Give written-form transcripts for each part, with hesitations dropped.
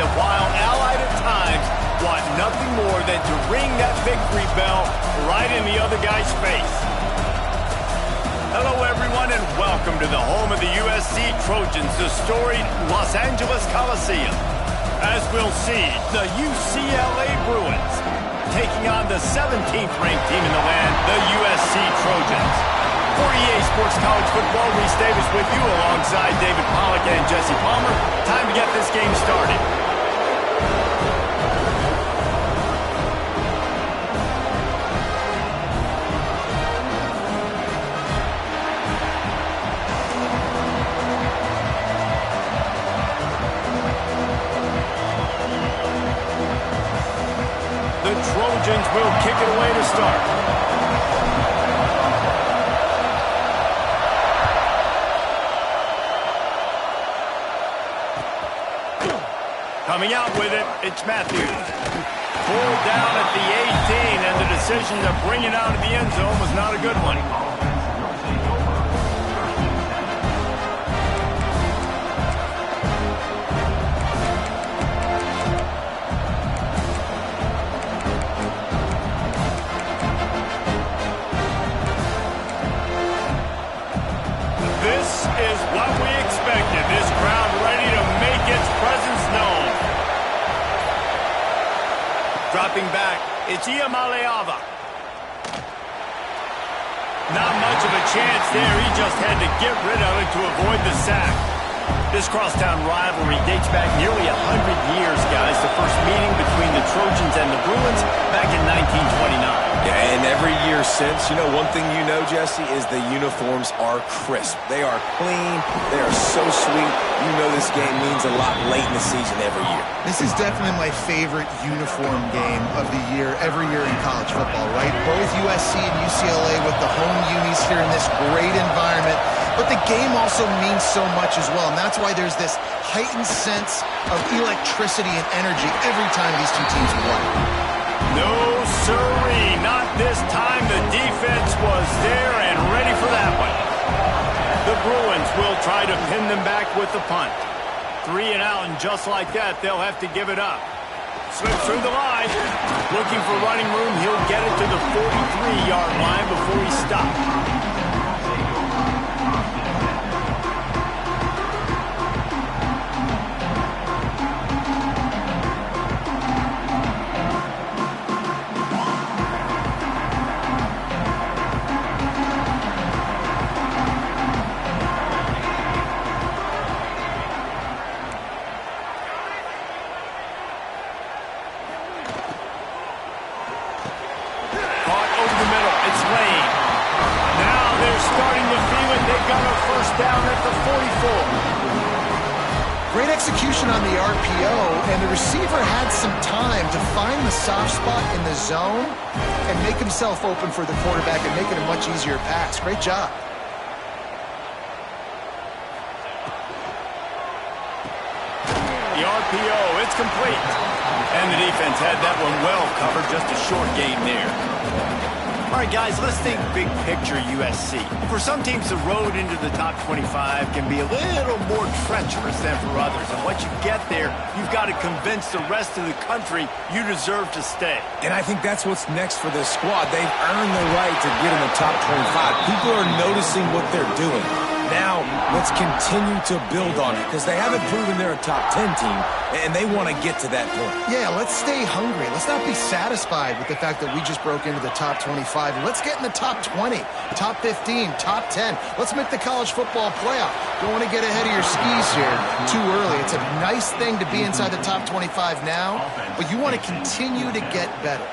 that while allied at times, want nothing more than to ring that victory bell right in the other guy's face. Hello, everyone, and welcome to the home of the USC Trojans, the storied Los Angeles Coliseum. As we'll see, the UCLA Bruins taking on the 17th-ranked team in the land, the USC Trojans. For EA Sports College Football, Reese Davis with you alongside David Pollack and Jesse Palmer. Time to get this game started. The Trojans will kick it away to start. Coming out with it, it's Matthews. Pulled down at the 18, and the decision to bring it out of the end zone was not a good one. This is what we expected. This crowd ready to make its presence known. Dropping back, it's Iamaleava. Not much of a chance there. He just had to get rid of it to avoid the sack. This crosstown rivalry dates back nearly 100 years, guys. The first meeting between the Trojans and the Bruins back in 1929. Yeah, and every year since, you know, one thing you know, Jesse, is the uniforms are crisp. They are clean. They are so sweet. You know this game means a lot late in the season every year. This is definitely my favorite uniform game of the year, every year in college football, right? Both USC and UCLA with the home unis here in this great environment. But the game also means so much as well, and that's why there's this heightened sense of electricity and energy every time these two teams play. No, sirree, not this time. The defense was there and ready for that one. The Bruins will try to pin them back with the punt. 3 and out, and just like that, they'll have to give it up. Slips through the line. Looking for running room. He'll get it to the 43-yard line before he stops. Great execution on the RPO, and the receiver had some time to find the soft spot in the zone and make himself open for the quarterback and make it a much easier pass. Great job. The RPO, it's complete. And the defense had that one well covered, just a short gain there. All right, guys, let's think big picture USC. For some teams, the road into the top 25 can be a little more treacherous than for others. And once you get there, you've got to convince the rest of the country you deserve to stay. And I think that's what's next for this squad. They've earned the right to get in the top 25. People are noticing what they're doing. Now, let's continue to build on it, because they haven't proven they're a top 10 team, and they want to get to that point. Yeah, let's stay hungry. Let's not be satisfied with the fact that we just broke into the top 25. Let's get in the top 20, top 15, top 10. Let's make the college football playoff. Don't want to get ahead of your skis here too early. It's a nice thing to be inside the top 25 now, but you want to continue to get better.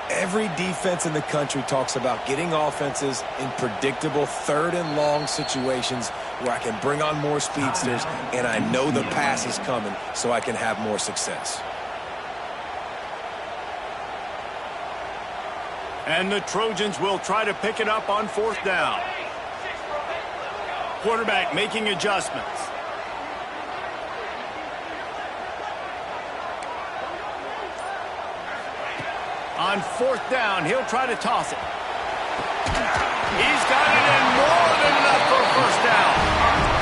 Every defense in the country talks about getting offenses in predictable third and long situations where I can bring on more speedsters and I know the pass is coming so I can have more success. And the Trojans will try to pick it up on 4th down. Quarterback making adjustments. On 4th down, he'll try to toss it. He's got it in more than enough for a 1st down.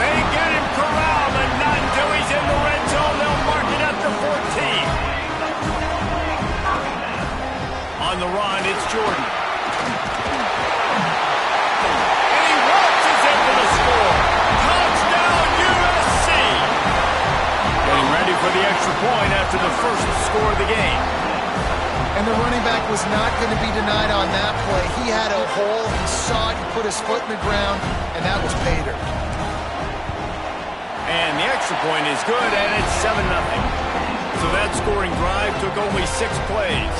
They get him corralled, and not until he's in the red zone, they'll mark it at the for the extra point after the first score of the game. And the running back was not going to be denied on that play. He had a hole, he saw it, he put his foot in the ground, and that was pay dirt. And the extra point is good, and it's 7-0. So that scoring drive took only 6 plays.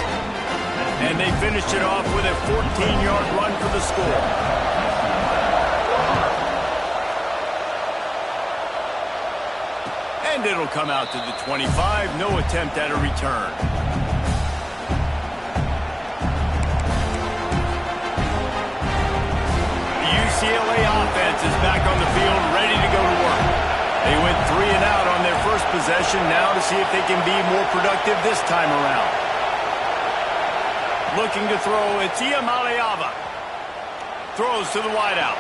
And they finished it off with a 14-yard run for the score. And it'll come out to the 25. No attempt at a return. UCLA offense is back on the field, ready to go to work. They went 3 and out on their first possession, now to see if they can be more productive this time around. Looking to throw, it's Iamaleava. Throws to the wideout.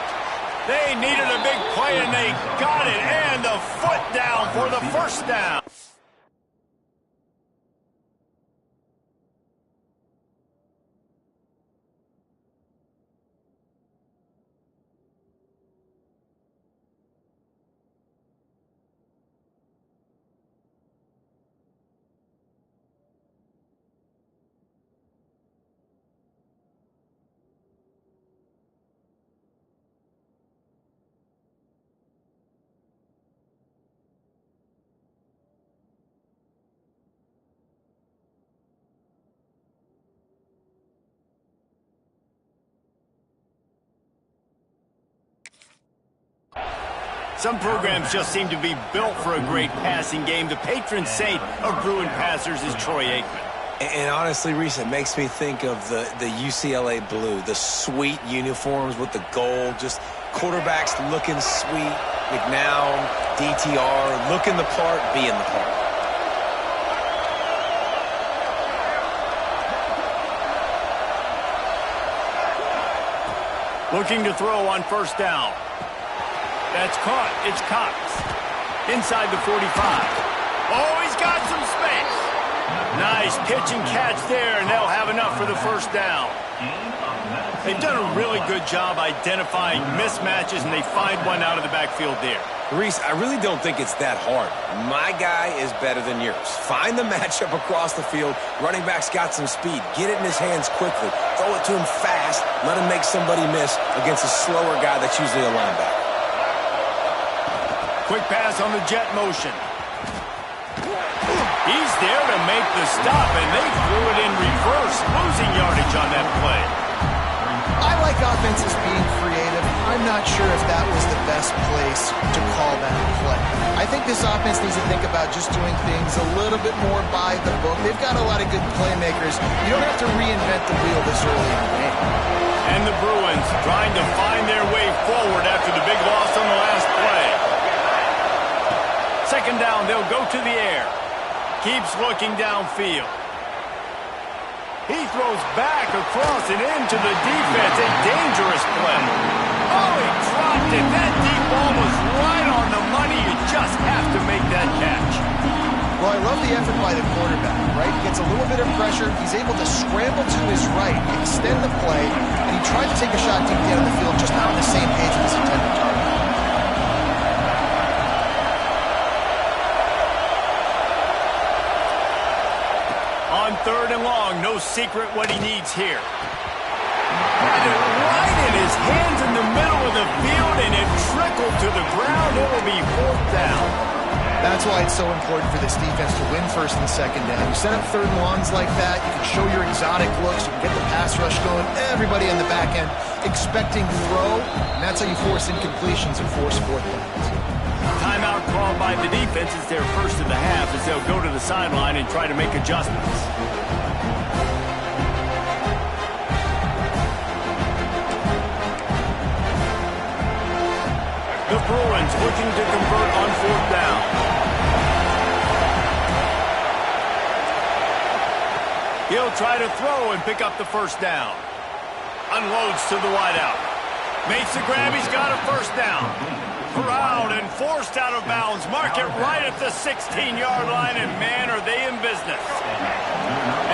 They needed a big play, and they got it, and the foot down for the first down. Some programs just seem to be built for a great passing game. The patron saint of Bruin passers is Troy Aikman. And honestly, Reese, it makes me think of the UCLA blue, the sweet uniforms with the gold, just quarterbacks looking sweet, McNown, DTR, looking the part, being the part. Looking to throw on first down. That's caught. It's Cox. Inside the 45. Oh, he's got some space. Nice pitch and catch there, and they'll have enough for the first down. They've done a really good job identifying mismatches, and they find one out of the backfield there. Reese, I really don't think it's that hard. My guy is better than yours. Find the matchup across the field. Running back's got some speed. Get it in his hands quickly. Throw it to him fast. Let him make somebody miss against a slower guy that's usually a linebacker. Quick pass on the jet motion. He's there to make the stop, and they threw it in reverse, losing yardage on that play. I like offenses being creative. I'm not sure if that was the best place to call that play. I think this offense needs to think about just doing things a little bit more by the book. They've got a lot of good playmakers. You don't have to reinvent the wheel this early in the game. And the Bruins trying to find their way forward after the big loss on the last play. Second down, they'll go to the air. Keeps looking downfield. He throws back across and into the defense. A dangerous play. Oh, he dropped it. That deep ball was right on the money. You just have to make that catch. Well, I love the effort by the quarterback, right? Gets a little bit of pressure. He's able to scramble to his right, extend the play, and he tried to take a shot deep down the field, just not on the same page with his intended target. On third and long, no secret what he needs here. Had it right in his hands in the middle of the field, and it trickled to the ground. It will be fourth down. That's why it's so important for this defense to win first and second down. You set up third and longs like that, you can show your exotic looks, you can get the pass rush going, everybody on the back end expecting throw, and that's how you force incompletions and force fourth downs. Timeout called by the defense is their first of the half as they'll go to the sideline and try to make adjustments. The Bruins looking to convert on fourth down. He'll try to throw and pick up the first down. Unloads to the wideout. Makes the grab. He's got a first down. Corralled and forced out of bounds. Mark it right at the 16-yard line, and man, are they in business.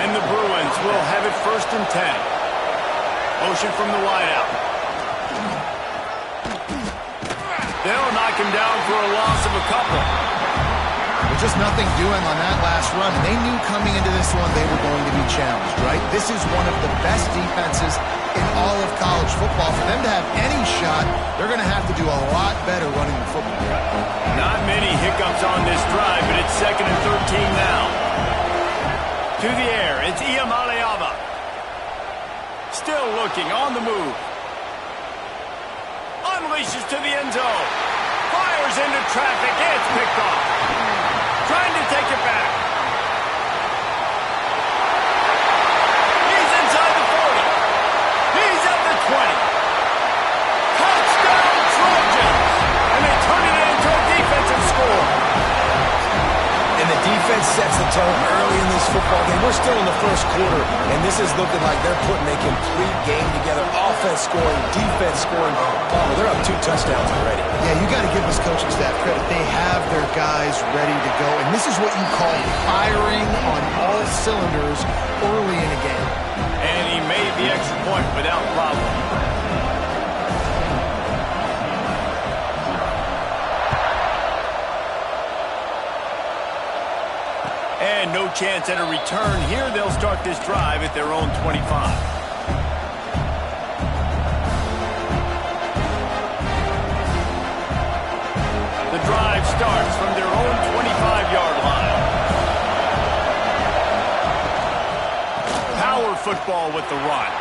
And the Bruins will have it first and 10. Motion from the wideout. They'll knock him down for a loss of a couple. Well, just nothing doing on that last run. And they knew coming into this one they were going to be challenged, right? This is one of the best defenses in all of college football. For them to have any shot, they're going to have to do a lot better running the football. Not many hiccups on this drive, but it's 2nd and 13 now. To the air, it's Iamaleava. Still looking, on the move. Unleashes to the end zone. Fires into traffic. It's picked off. Trying to take it back. He's inside the 40. He's at the 20. Touchdown Trojans! And they turn it into a defensive score. And the defense sets the tone early in this football game. We're still in the first quarter, and this is looking like they're putting a complete game together. Offense scoring, defense scoring. Oh, they're up 2 touchdowns already. Yeah, you got to give this coaching staff credit. They have their guys ready to go. And this is what you call firing on all cylinders early in a game. And he made the extra point without problem. And no chance at a return here. They'll start this drive at their own 25. The drive starts from their own 25-yard line. Power football with the run.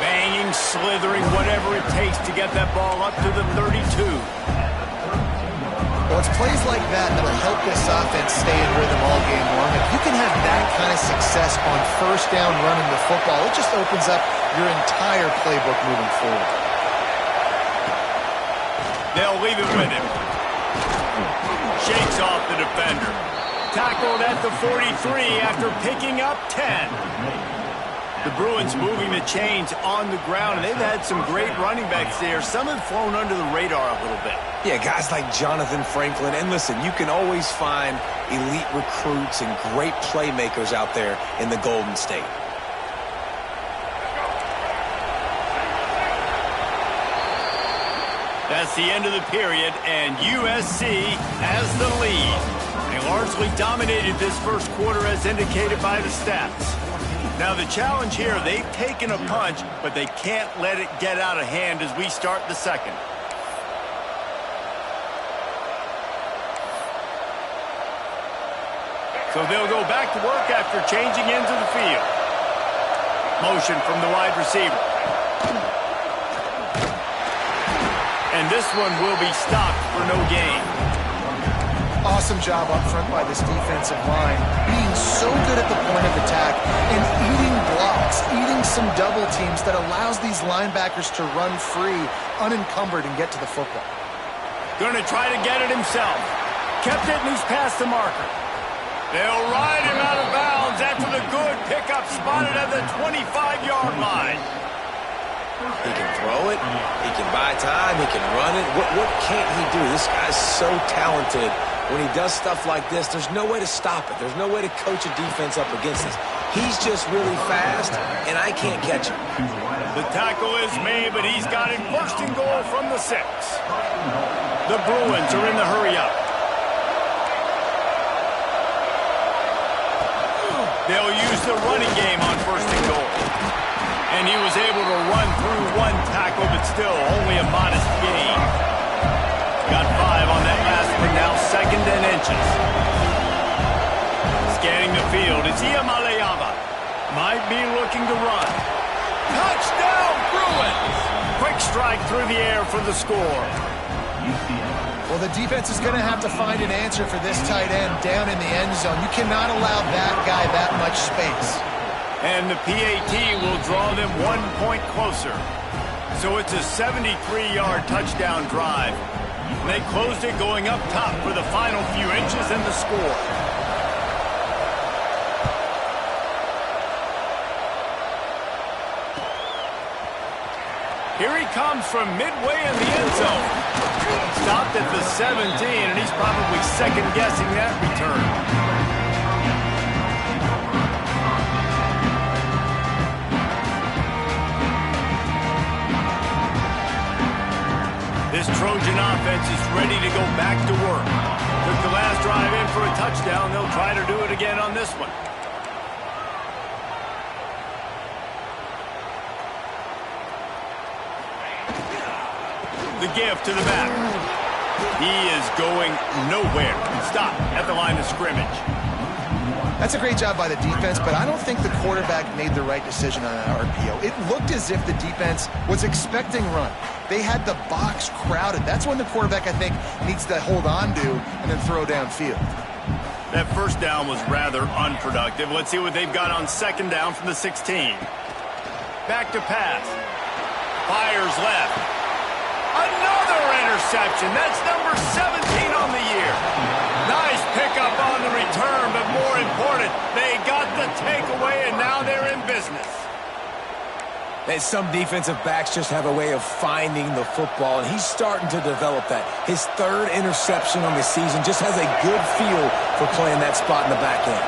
Banging, slithering, whatever it takes to get that ball up to the 32. Well, it's plays like that that'll help this offense stay in rhythm all game long. If you can have that kind of success on first down running the football, it just opens up your entire playbook moving forward. They'll leave it with him. Shakes off the defender. Tackled at the 43 after picking up 10. The Bruins moving the chains on the ground, and they've had some great running backs there. Some have flown under the radar a little bit. Yeah, guys like Jonathan Franklin. And listen, you can always find elite recruits and great playmakers out there in the Golden State. That's the end of the period, and USC has the lead. They largely dominated this first quarter as indicated by the stats. Now the challenge here, they've taken a punch, but they can't let it get out of hand as we start the second. So they'll go back to work after changing into the field. Motion from the wide receiver. And this one will be stopped for no gain. Awesome job up front by this defensive line, being so good at the point of attack and eating blocks, eating some double teams that allows these linebackers to run free, unencumbered, and get to the football. Going to try to get it himself. Kept it, and he's past the marker. They'll ride him out of bounds after the good pickup spotted at the 25-yard line. He can throw it, he can buy time, he can run it. What can't he do? This guy's so talented. When he does stuff like this, there's no way to stop it. There's no way to coach a defense up against this. He's just really fast, and I can't catch him. The tackle is made, but he's got it first and goal from the 6. The Bruins are in the hurry-up. They'll use the running game on first and goal. And he was able to run through one tackle, but still only a modest gain. Got 5 on that last one, now 2nd and inches. Scanning the field, it's Iamaleava. Might be looking to run. Touchdown, Bruins! Quick strike through the air for the score. Well, the defense is going to have to find an answer for this tight end down in the end zone. You cannot allow that guy that much space. And the PAT will draw them 1 point closer. So it's a 73-yard touchdown drive. They closed it going up top for the final few inches in the score. Here he comes from midway in the end zone. Stopped at the 17, and he's probably second-guessing that return. This Trojan offense is ready to go back to work. Took the last drive in for a touchdown. They'll try to do it again on this one. The give to the back. He is going nowhere. Stop at the line of scrimmage. That's a great job by the defense, but I don't think the quarterback made the right decision on that RPO. It looked as if the defense was expecting run. They had the box crowded. That's when the quarterback, I think, needs to hold on to and then throw downfield. That first down was rather unproductive. Let's see what they've got on second down from the 16. Back to pass. Fires left. Another interception. That's number 17 on the year. Nice pickup on the return, but more important, they got the takeaway, and now they're in business. And some defensive backs just have a way of finding the football, and he's starting to develop that. His third interception on the season just has a good feel for playing that spot in the back end.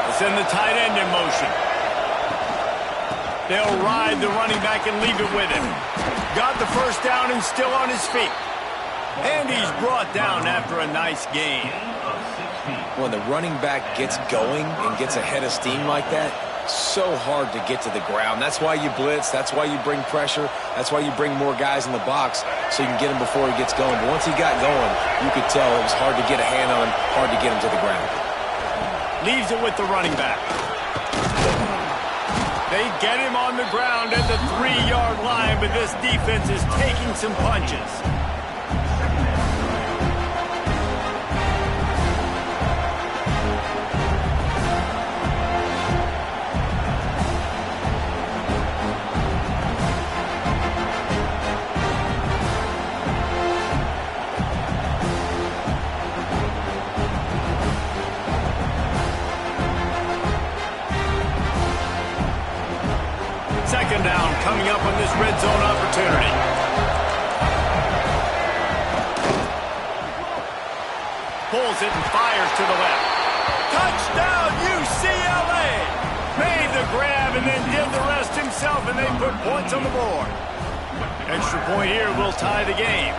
Let's send the tight end in motion. They'll ride the running back and leave it with him. Got the first down and still on his feet. And he's brought down after a nice gain. When the running back gets going and gets ahead of steam like that, so hard to get to the ground. That's why you blitz. That's why you bring pressure. That's why you bring more guys in the box so you can get him before he gets going. But once he got going, you could tell it was hard to get a hand on him, hard to get him to the ground. Leaves it with the running back. They get him on the ground at the 3-yard line, but this defense is taking some punches. Second down coming up on this red zone opportunity. Pulls it and fires to the left. Touchdown, UCLA! Made the grab and then did the rest himself, and they put points on the board. Extra point here will tie the game.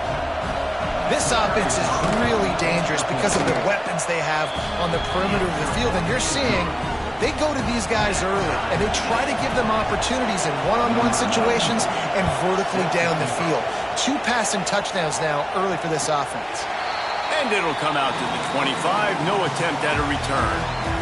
This offense is really dangerous because of the weapons they have on the perimeter of the field, and you're seeing they go to these guys early, and they try to give them opportunities in one-on-one situations and vertically down the field. 2 passing touchdowns now early for this offense. And it'll come out to the 25. No attempt at a return.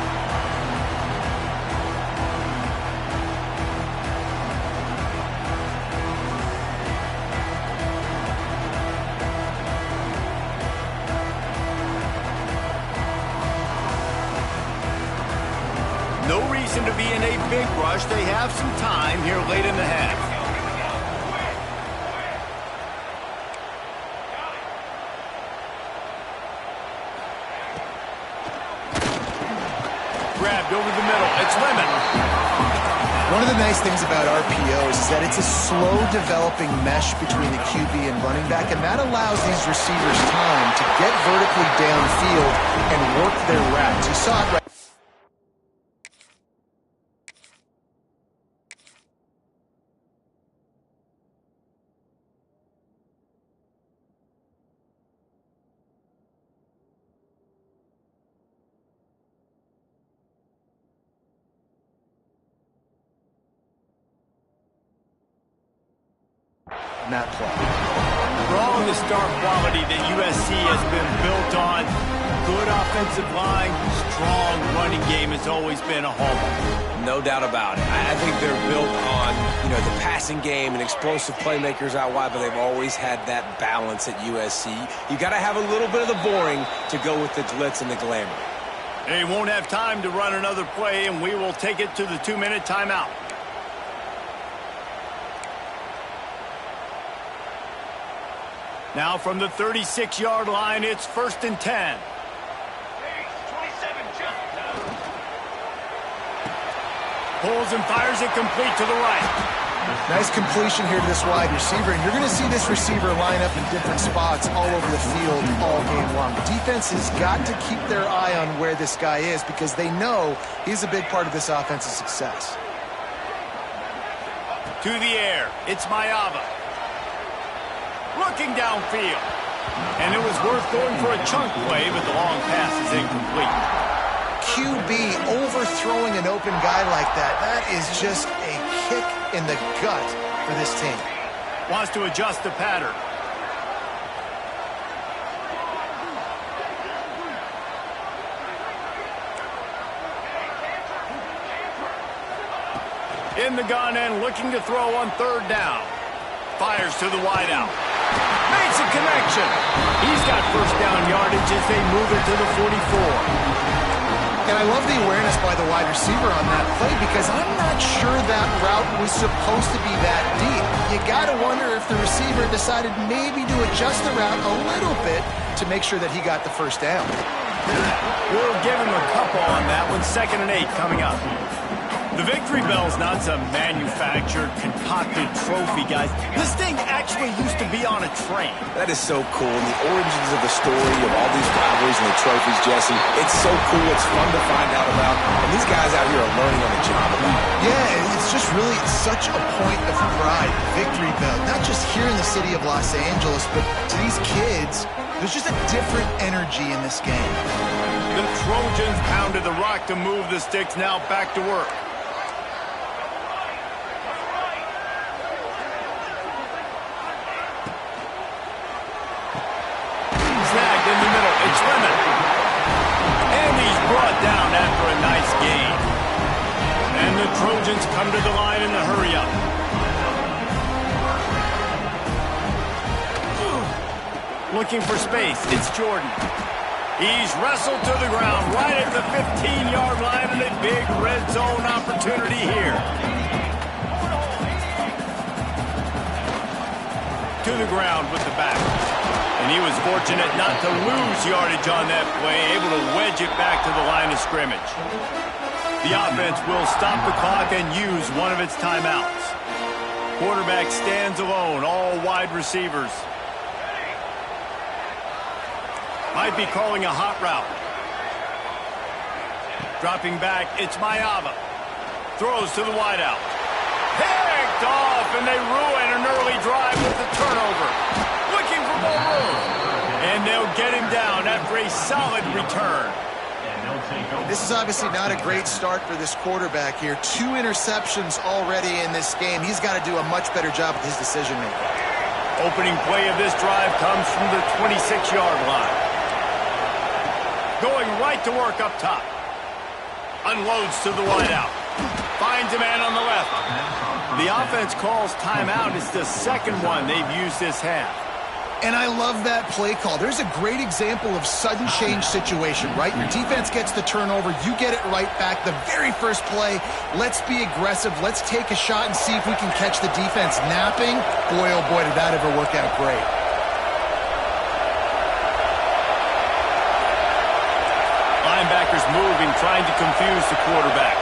No reason to be in a big rush. They have some time here late in the half. Grabbed over the middle. It's Lemon. One of the nice things about RPOs is that it's a slow-developing mesh between the QB and running back, and that allows these receivers time to get vertically downfield and work their routes. You saw it right. That play. For all of the star quality that USC has been built on, good offensive line, strong running game has always been a hallmark. No doubt about it. I think they're built on, the passing game and explosive playmakers out wide, but they've always had that balance at USC. You got to have a little bit of the boring to go with the glitz and the glamour. They won't have time to run another play, and we will take it to the 2-minute timeout. Now from the 36-yard line, it's 1st and 10. Pulls and fires it complete to the right. Nice completion here to this wide receiver, and you're going to see this receiver line up in different spots all over the field all game long. The defense has got to keep their eye on where this guy is because they know he's a big part of this offense's success. To the air, it's Mayava. Looking downfield. And it was worth going for a chunk play, but the long pass is incomplete. QB overthrowing an open guy like that, that is just a kick in the gut for this team. Wants to adjust the pattern. In the gun and looking to throw on third down. Fires to the wideout. Makes a connection. He's got first down yardage as they move it to the 44. And I love the awareness by the wide receiver on that play because I'm not sure that route was supposed to be that deep. You got to wonder if the receiver decided maybe to adjust the route a little bit to make sure that he got the first down. We'll give him a couple on that one. 2nd and 8 coming up. The victory bell's not some manufactured, concocted trophy, guys. This thing actually used to be on a train. That is so cool. And the origins of the story of all these rivalries and the trophies, Jesse, it's so cool. It's fun to find out about. And these guys out here are learning on the job about it. Yeah, it's just really such a point of pride, victory bell. Not just here in the city of Los Angeles, but to these kids, there's just a different energy in this game. The Trojans pounded the rock to move the sticks. Now back to work. Snagged in the middle. It's Lemon. And he's brought down after a nice gain. And the Trojans come to the line in the hurry-up. Looking for space. It's Jordan. He's wrestled to the ground right at the 15-yard line and a big red zone opportunity here. To the ground with the back. And he was fortunate not to lose yardage on that play, able to wedge it back to the line of scrimmage. The offense will stop the clock and use one of its timeouts. Quarterback stands alone, all wide receivers. Might be calling a hot route. Dropping back, it's Mayava. Throws to the wideout. Picked off, and they ruin an early drive with the turnover. Looking for more room. And they'll get him down after a solid return. This is obviously not a great start for this quarterback here. 2 interceptions already in this game. He's got to do a much better job with his decision-making. Opening play of this drive comes from the 26-yard line. Going right to work up top. Unloads to the wideout. Finds a man on the left. The offense calls timeout. It's the second one they've used this half. And I love that play call. There's a great example of sudden change situation, right? Your defense gets the turnover. You get it right back. The very first play, let's be aggressive. Let's take a shot and see if we can catch the defense napping. Boy, oh boy, did that ever work out great. Linebackers moving, trying to confuse the quarterback.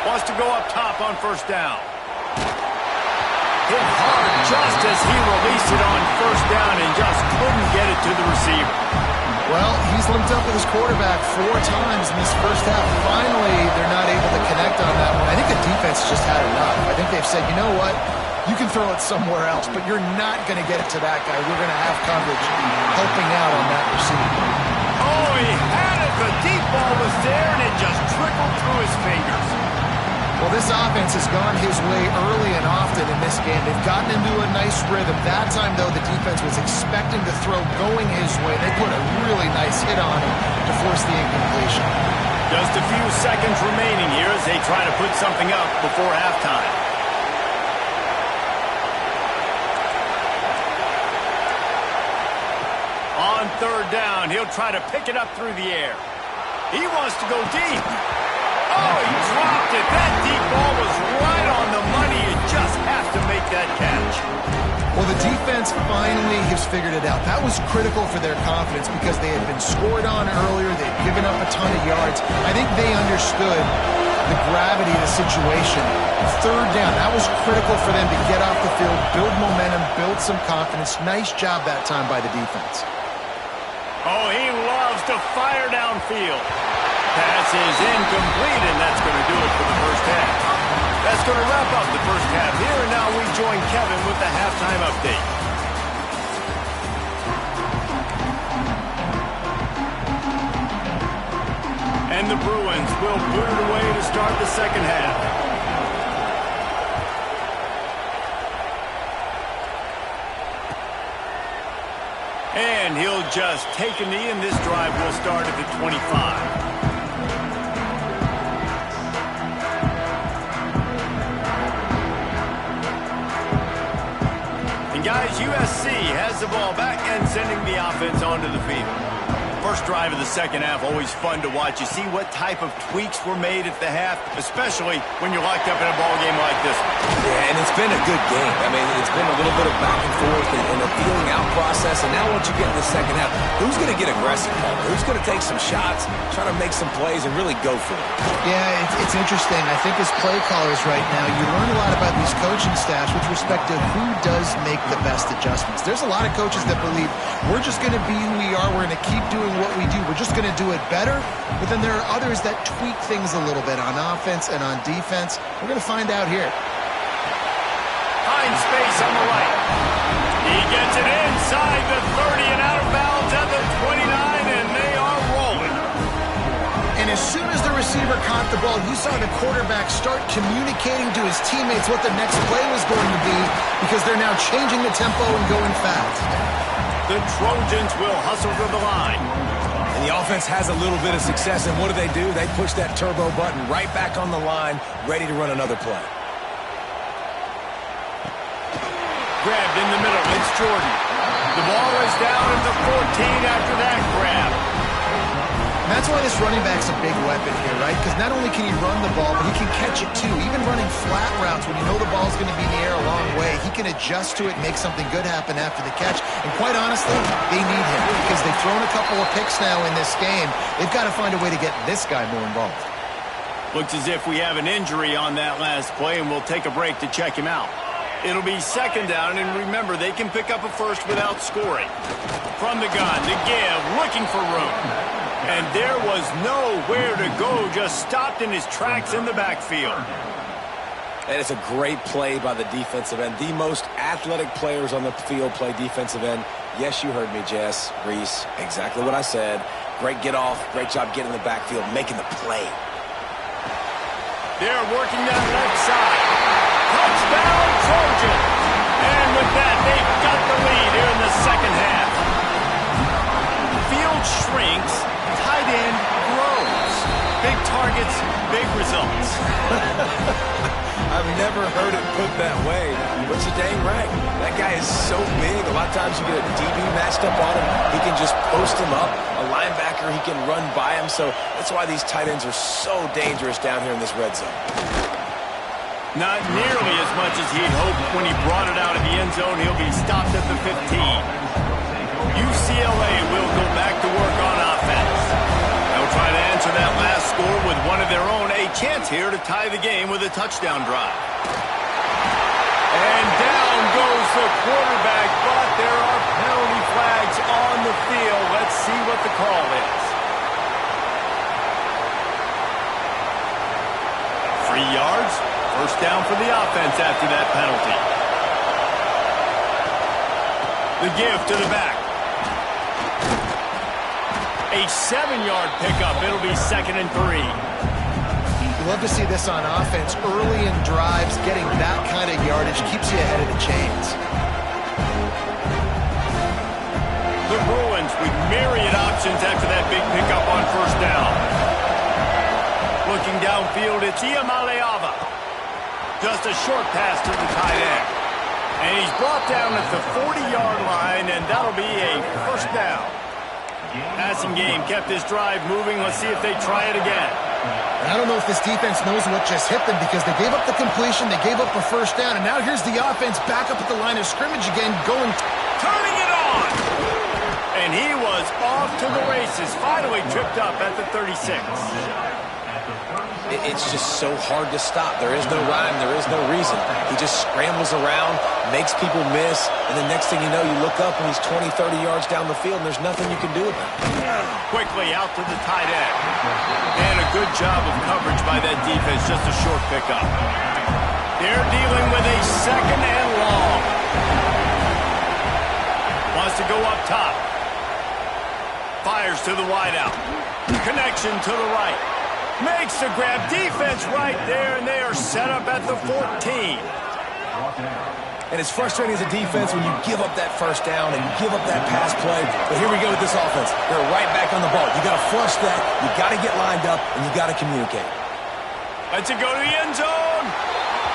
Wants to go up top on first down. Hit hard just as he released it on first down and just couldn't get it to the receiver. Well, he's linked up with his quarterback 4 times in this first half. Finally, they're not able to connect on that one. I think the defense just had enough. I think they've said, you know what? You can throw it somewhere else, but you're not going to get it to that guy. We're going to have coverage helping out on that receiver. Oh, he had it. The deep ball was there, and it just trickled through his fingers. Well, this offense has gone his way early and often in this game. They've gotten into a nice rhythm. That time, though, the defense was expecting to throw going his way. They put a really nice hit on him to force the incompletion. Just a few seconds remaining here as they try to put something up before halftime. On third down, he'll try to pick it up through the air. He wants to go deep. Oh, he dropped it. That deep ball was right on the money. You just have to make that catch. Well, the defense finally has figured it out. That was critical for their confidence because they had been scored on earlier. They'd given up a ton of yards. I think they understood the gravity of the situation. Third down, that was critical for them to get off the field, build momentum, build some confidence. Nice job that time by the defense. Oh, he loves to fire downfield. Pass is incomplete, and that's going to do it for the first half. That's going to wrap up the first half here, and now we join Kevin with the halftime update. And the Bruins will boot it away to start the second half. And he'll just take a knee, and this drive will start at the 25. And guys, USC has the ball back and sending the offense onto the field. First drive of the second half, always fun to watch. You see what type of tweaks were made at the half, especially when you're locked up in a ball game like this one. Yeah, and it's been a good game. I mean, it's been a little bit of back and forth and a feeling out process. And now once you get in the second half, who's going to get aggressive, Paul? Who's going to take some shots, try to make some plays, and really go for it? Yeah, it's interesting. I think as play callers right now, you learn a lot about these coaching staffs with respect to who does make the best adjustments. There's a lot of coaches that believe we're just going to be who we are. We're going to keep doing what we do. We're just going to do it better. But then there are others that tweak things a little bit on offense and on defense. We're going to find out here. Finds space on the right. He gets it inside the 30 and out of bounds at the 29, and they are rolling. And as soon as the receiver caught the ball, you saw the quarterback start communicating to his teammates what the next play was going to be, because they're now changing the tempo and going fast. The Trojans will hustle to the line. And the offense has a little bit of success, and what do? They push that turbo button right back on the line, ready to run another play. Grabbed in the middle, it's Jordan. The ball is down at the 14 after that grab. And that's why this running back's a big weapon here, right? Because not only can he run the ball, but he can catch it too. Even running flat routes when you know the ball's going to be in the air a long way, he can adjust to it and make something good happen after the catch. And quite honestly, they need him because they've thrown a couple of picks now in this game. They've got to find a way to get this guy more involved. Looks as if we have an injury on that last play, and we'll take a break to check him out. It'll be second down, and remember, they can pick up a first without scoring. From the gun, the give, looking for room. And there was nowhere to go, just stopped in his tracks in the backfield. And it's a great play by the defensive end. The most athletic players on the field play defensive end. Yes, you heard me, Jess, Reese, exactly what I said. Great get off, great job getting in the backfield, making the play. They're working that left side. Touchdown, Trojans! And with that, they've got the lead here in the second half. Field shrinks, tight end grows. Big targets, big results. I've never heard it put that way, but you're dang right. That guy is so big. A lot of times you get a DB matched up on him. He can just post him up. A linebacker, he can run by him. So that's why these tight ends are so dangerous down here in this red zone. Not nearly as much as he'd hoped when he brought it out of the end zone. He'll be stopped at the 15. UCLA will go back to work on offense. They'll try to answer that last score with one of their own. A chance here to tie the game with a touchdown drive. And down goes the quarterback, but there are penalty flags on the field. Let's see what the call is. 3 yards. First down for the offense after that penalty. The give to the back. A 7-yard pickup. It'll be 2nd and 3. You love to see this on offense. Early in drives, getting that kind of yardage keeps you ahead of the chains. The Bruins with myriad options after that big pickup on first down. Looking downfield, it's Iamaleava. Just a short pass to the tight end. And he's brought down at the 40-yard line, and that'll be a first down. Passing game kept this drive moving. Let's see if they try it again. And I don't know if this defense knows what just hit them because they gave up the completion, they gave up a first down, and now here's the offense back up at the line of scrimmage again, turning it on! And he was off to the races, finally tripped up at the 36. It's just so hard to stop. There is no rhyme. There is no reason. He just scrambles around, makes people miss, and the next thing you know, you look up and he's 20, 30 yards down the field, and there's nothing you can do about it. Quickly out to the tight end. And a good job of coverage by that defense, just a short pickup. They're dealing with a 2nd and long. Wants to go up top. Fires to the wideout. Connection to the right. Makes the grab. Defense right there, and they are set up at the 14. And it's frustrating as a defense when you give up that first down and you give up that pass play. But here we go with this offense. They're right back on the ball. You got to flush that. You got to get lined up, and you got to communicate. Let's it go to the end zone.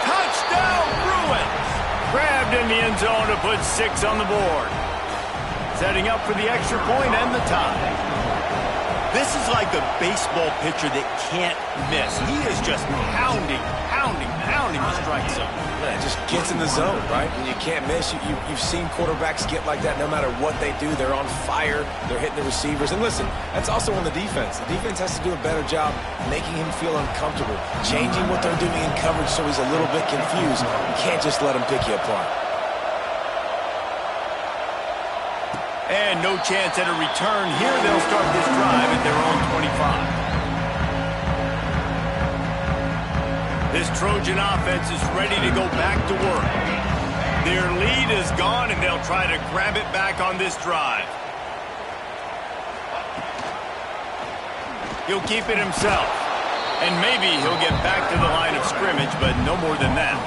Touchdown, Bruins. Grabbed in the end zone to put 6 on the board. Setting up for the extra point and the tie. This is like a baseball pitcher that can't miss. He is just pounding the strike zone. Yeah, it just gets in the zone, right? When you can't miss, you've seen quarterbacks get like that no matter what they do. They're on fire. They're hitting the receivers. And listen, that's also on the defense. The defense has to do a better job making him feel uncomfortable, changing what they're doing in coverage so he's a little bit confused. You can't just let him pick you apart. And no chance at a return here. They'll start this drive at their own 25. This Trojan offense is ready to go back to work. Their lead is gone, and they'll try to grab it back on this drive. He'll keep it himself. And maybe he'll get back to the line of scrimmage, but no more than that.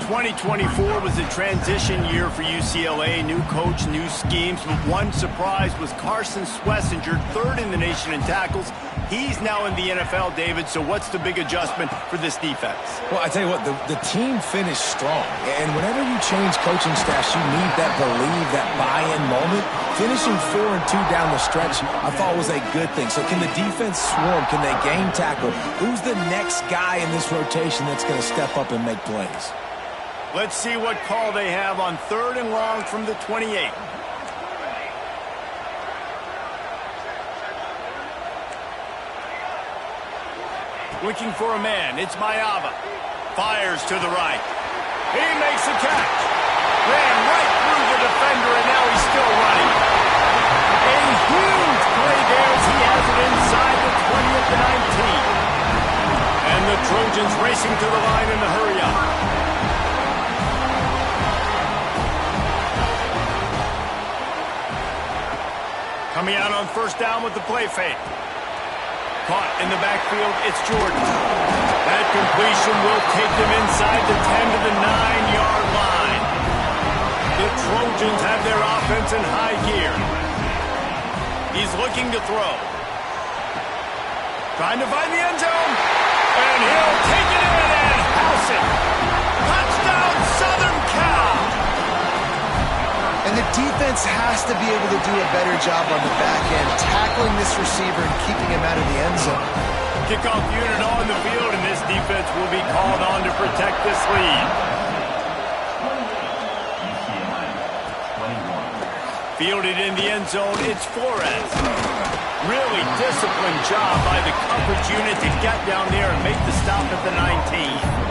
2024 was a transition year for UCLA. New coach, new schemes, but one surprise was Carson Schlesinger, 3rd in the nation in tackles. He's now in the NFL, David, so what's the big adjustment for this defense? Well, I tell you what, the team finished strong. And whenever you change coaching staffs, you need that believe, that buy-in moment. Finishing 4-2 down the stretch, I thought was a good thing. So can the defense swarm? Can they game tackle? Who's the next guy in this rotation that's going to step up and make plays? Let's see what call they have on 3rd and long from the 28. Looking for a man. It's Mayava. Fires to the right. He makes the catch. Ran right through the defender, and now he's still running. A huge play there as he has it inside the 20 at the 19. And the Trojans racing to the line in the hurry-up. Coming out on 1st down with the play fake. Caught in the backfield, it's Jordan. That completion will take them inside the 10 to the 9-yard line. The Trojans have their offense in high gear. He's looking to throw. Trying to find the end zone. And he'll take it in and house it. Touchdown, Southern Cal. And the defense has to be able to do a better job on the back end, tackling this receiver and keeping him out of the end zone. Kickoff unit on the field, and this defense will be called on to protect this lead. Fielded in the end zone, it's Flores. Really disciplined job by the coverage unit to get down there and make the stop at the 19.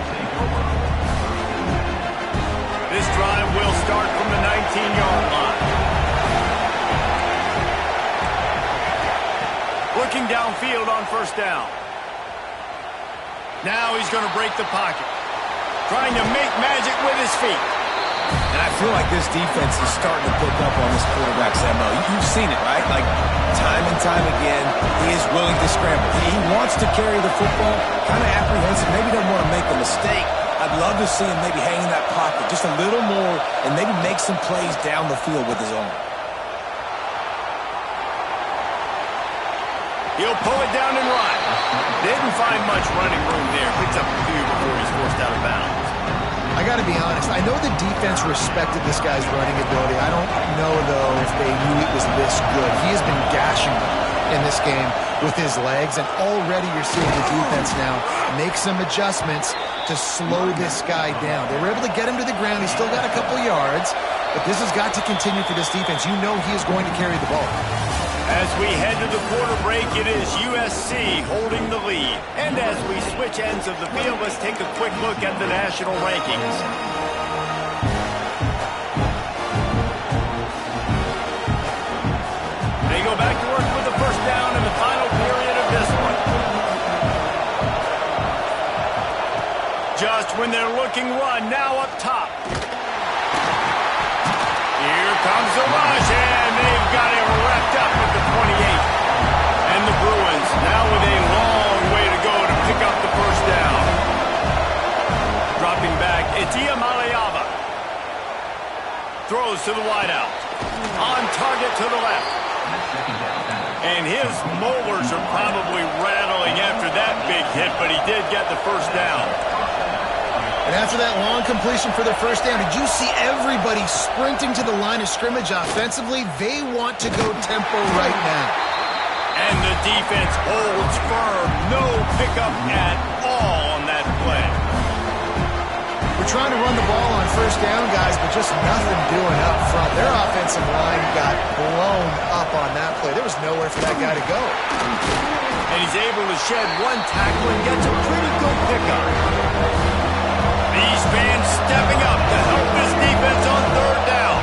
This drive will start from the 19-yard line. Looking downfield on 1st down. Now he's going to break the pocket. Trying to make magic with his feet. And I feel like this defense is starting to pick up on this quarterback's MO. You've seen it, right? Like, time and time again, he is willing to scramble. He wants to carry the football, kind of apprehensive, maybe doesn't want to make a mistake. I'd love to see him maybe hang in that pocket just a little more and maybe make some plays down the field with his arm. He'll pull it down and run. Didn't find much running room there. Picks up a few before he's forced out of bounds. I got to be honest. I know the defense respected this guy's running ability. I don't know, though, if they knew it was this good. He has been gashing them in this game with his legs, and already you're seeing the defense now make some adjustments to slow this guy down. They were able to get him to the ground. He's still got a couple yards, but this has got to continue for this defense. You know he is going to carry the ball. As we head to the quarter break, it is USC holding the lead. And as we switch ends of the field, let's take a quick look at the national rankings. They go back to work with the 1st down in the final period of this one. Just when they're looking run, now up top. Here comes the rush, and they've got him wrapped up with the to the left. And his molars are probably rattling after that big hit, but he did get the first down. And after that long completion for the first down, did you see everybody sprinting to the line of scrimmage offensively? They want to go tempo right now. And the defense holds firm. No pickup at all on that play. We're trying to run the ball on first down, guys, but just nothing doing up front. Their offensive line got blown up on that play. There was nowhere for that guy to go. And he's able to shed one tackle and gets a pretty good pickup. These fans stepping up to help this defense on third down.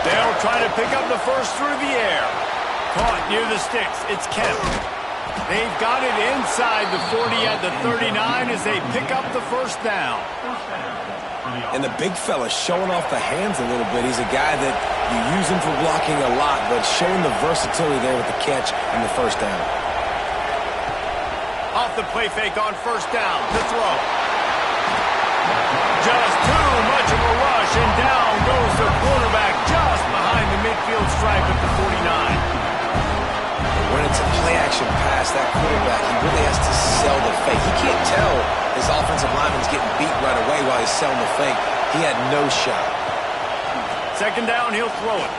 They'll try to pick up the first through the air. Caught near the sticks. It's Kemp. They've got it inside the 40 at the 39 as they pick up the first down. And the big fella's showing off the hands a little bit. He's a guy that you use him for blocking a lot, but showing the versatility there with the catch and the first down. Off the play fake on first down to throw. Just too much of a rush, and down goes the quarterback just behind the midfield stripe at the 49. When it's a play-action pass, that quarterback, he really has to sell the fake. He can't tell his offensive lineman's getting beat right away while he's selling the fake. He had no shot. Second down, he'll throw it.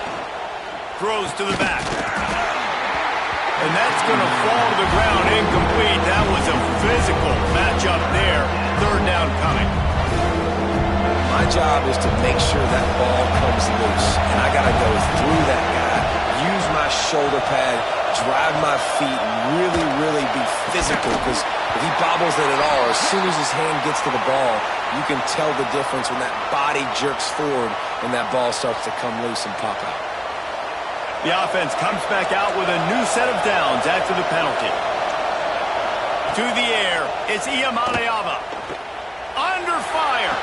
Throws to the back. And that's going to fall to the ground incomplete. That was a physical matchup there. Third down coming. My job is to make sure that ball comes loose. And I got to go through that guy, use my shoulder pad, drive my feet, and really be physical, because if he bobbles it at all, as soon as his hand gets to the ball, you can tell the difference when that body jerks forward and that ball starts to come loose and pop out. The offense comes back out with a new set of downs after the penalty. To the air, it's Iamaleava. Under fire.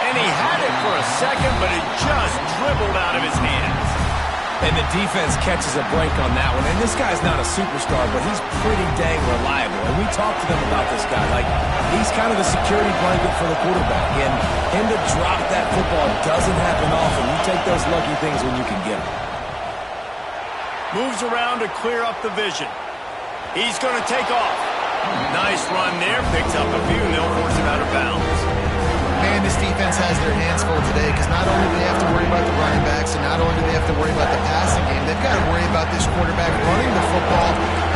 And he had it for a second, but it just dribbled out of his hands. And the defense catches a break on that one. And this guy's not a superstar, but he's pretty dang reliable. And we talked to them about this guy. Like, he's kind of the security blanket for the quarterback. And him to drop that football doesn't happen often. You take those lucky things when you can get them. Moves around to clear up the vision. He's going to take off. Nice run there. Picks up a few, and they'll force him out of bounds. Man, this defense has their hands full today, because not only do they have to worry about the running backs, and not only do they have to worry about the passing game, they've got to worry about this quarterback running the football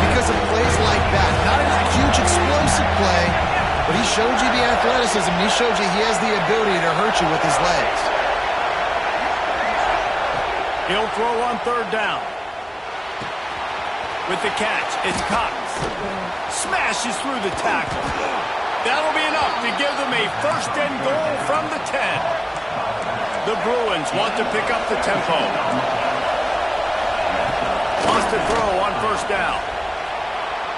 because of plays like that. Not a huge explosive play, but he showed you the athleticism. He showed you he has the ability to hurt you with his legs. He'll throw on third down. With the catch, it's Cox. Smashes through the tackle. That'll be enough to give them a first and goal from the 10. The Bruins want to pick up the tempo. Lost a throw on first down.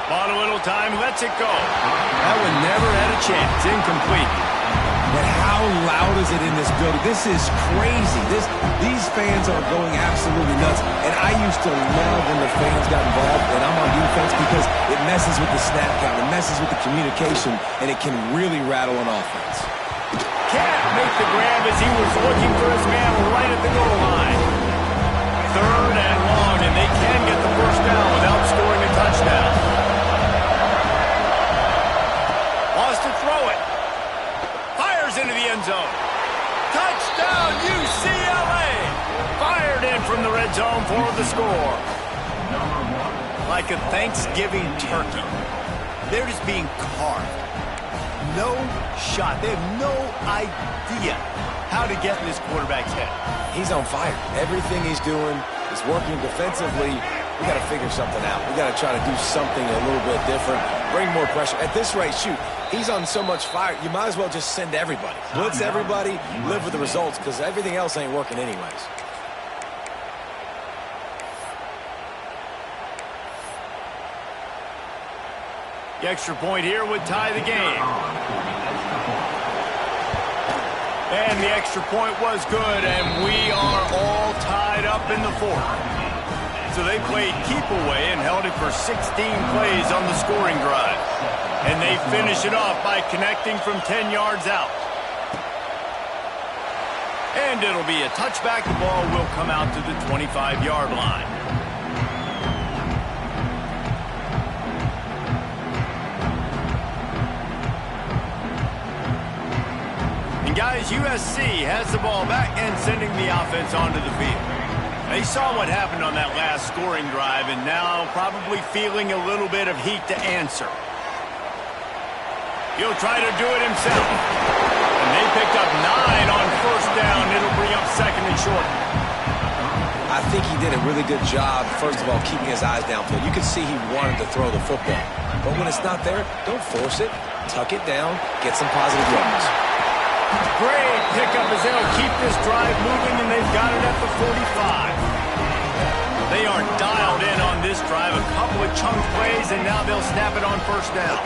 Bought a little time, lets it go. That one never had a chance. Incomplete. But how loud is it in this building? This is crazy. These fans are going absolutely nuts. And I used to love when the fans got involved, and I'm on defense, because it messes with the snap count, it messes with the communication, and it can really rattle an offense. Can't make the grab as he was looking for his man right at the goal line. Third and long, and they can get the first down without scoring a touchdown. Wants to throw it. Into the end zone. Touchdown, UCLA! Fired in from the red zone for the score. Like a Thanksgiving turkey, they're just being carved. No shot. They have no idea how to get in this quarterback's head. He's on fire. Everything he's doing is working defensively. We got to figure something out. We got to try to do something a little bit different. Bring more pressure. At this rate, shoot, he's on so much fire, you might as well just send everybody. Blitz everybody, live with the results, because everything else ain't working anyways. The extra point here would tie the game. And the extra point was good, and we are all tied up in the fourth. So they played keep away and held it for 16 plays on the scoring drive. And they finish it off by connecting from 10 yards out. And it'll be a touchback. The ball will come out to the 25-yard line. And guys, USC has the ball back and sending the offense onto the field. They saw what happened on that last scoring drive and now probably feeling a little bit of heat to answer. He'll try to do it himself. And they picked up 9 on first down. It'll bring up second and short. I think he did a really good job, first of all, keeping his eyes downfield. You could see he wanted to throw the football. But when it's not there, don't force it. Tuck it down. Get some positive yards. Great pickup as they'll keep this drive moving, and they've got it at the 45. They are dialed in on this drive. A couple of chunk plays, and now they'll snap it on first down.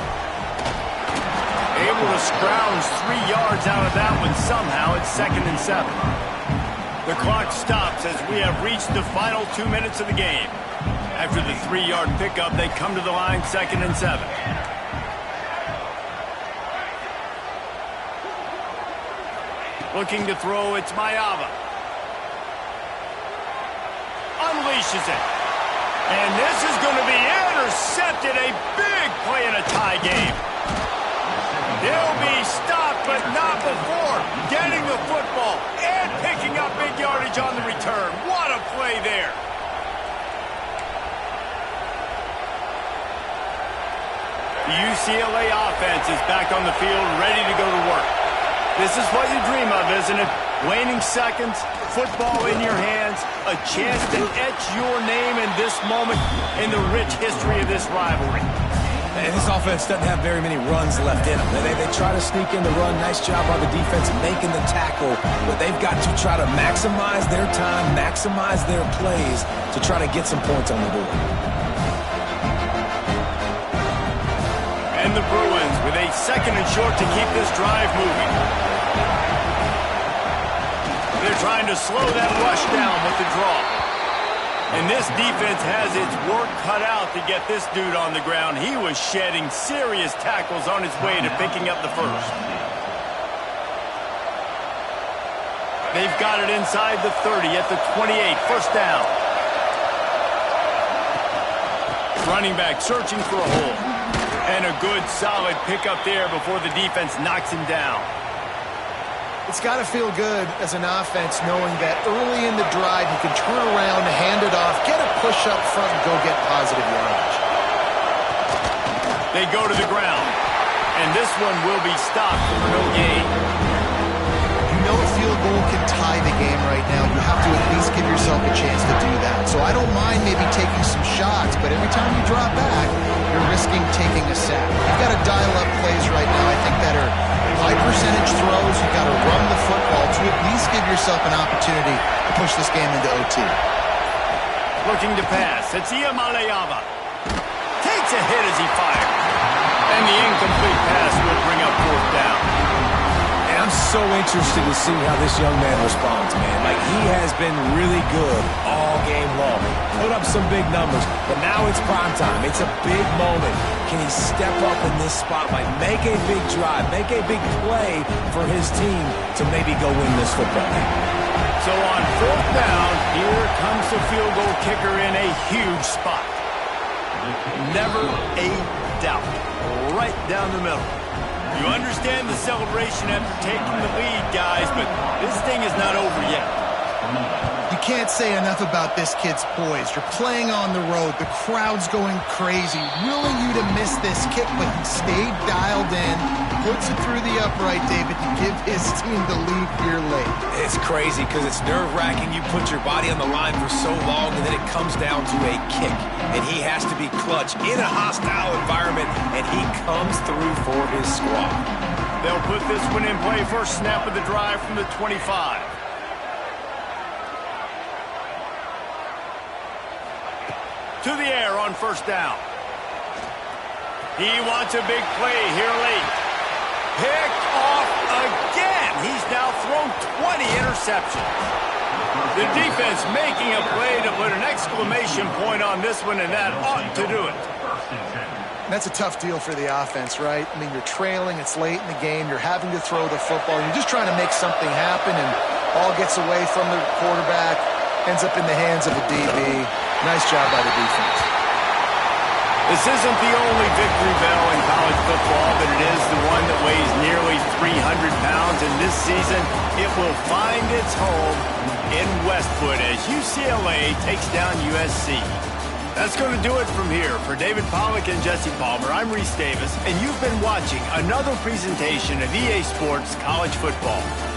Able to scrounge 3 yards out of that one somehow. It's second and 7. The clock stops as we have reached the final 2 minutes of the game. After the 3-yard pickup, they come to the line, second and 7. Looking to throw, it's Mayava. Unleashes it. And this is going to be intercepted. A big play in a tie game. He'll be stopped, but not before getting the football and picking up big yardage on the return. What a play there. The UCLA offense is back on the field, ready to go to work. This is what you dream of, isn't it? Waning seconds, football in your hands, a chance to etch your name in this moment in the rich history of this rivalry. And this offense doesn't have very many runs left in them. They try to sneak in the run. Nice job by the defense making the tackle. But they've got to try to maximize their time, maximize their plays to try to get some points on the board. And the Bruins with a second and short to keep this drive moving. They're trying to slow that rush down with the draw. And this defense has its work cut out to get this dude on the ground. He was shedding serious tackles on his way to picking up the first. They've got it inside the 30 at the 28. First down. Running back searching for a hole. And a good, solid pickup there before the defense knocks him down. It's got to feel good as an offense knowing that early in the drive you can turn around, hand it off, get a push up front, and go get positive yardage. They go to the ground, and this one will be stopped for no gain. You know a field goal can tie the game right now. You have to at least give yourself a chance to do that. So I don't mind maybe taking some shots, but every time you drop back, you're risking taking a sack. You've got to dial up plays right now, I think, that are high percentage throws. You've got to run the football to at least give yourself an opportunity to push this game into OT. Looking to pass. It's Iyamaleava. Takes a hit as he fires. And the incomplete pass will bring up fourth down. And I'm so interested to see how this young man responds, man. Like, he has been really good all game long. Put up some big numbers, but now it's prime time. It's a big moment. Can he step up in this spotlight, make a big drive, make a big play for his team to maybe go win this football game? So on fourth down, here comes the field goal kicker in a huge spot. Never a doubt. Right down the middle. You understand the celebration after taking the lead, guys, but this thing is not over yet. You can't say enough about this kid's poise. You're playing on the road. The crowd's going crazy, willing you to miss this kick, but he stayed dialed in, puts it through the upright, David, to give his team the lead here late. It's crazy because it's nerve-wracking. You put your body on the line for so long, and then it comes down to a kick. And he has to be clutch in a hostile environment, and he comes through for his squad. They'll put this one in play. First snap of the drive from the 25. To the air on first down. He wants a big play here late. Picked off again. He's now thrown 20 interceptions. The defense making a play to put an exclamation point on this one, and that ought to do it. That's a tough deal for the offense, right? I mean, you're trailing, it's late in the game, you're having to throw the football, you're just trying to make something happen, and Ball gets away from the quarterback, ends up in the hands of a DB. Nice job by the defense. This isn't the only victory bell in college football, but it is the one that weighs nearly 300 pounds. And this season, it will find its home in Westwood as UCLA takes down USC. That's going to do it from here. For David Pollack and Jesse Palmer, I'm Reese Davis, and you've been watching another presentation of EA Sports College Football.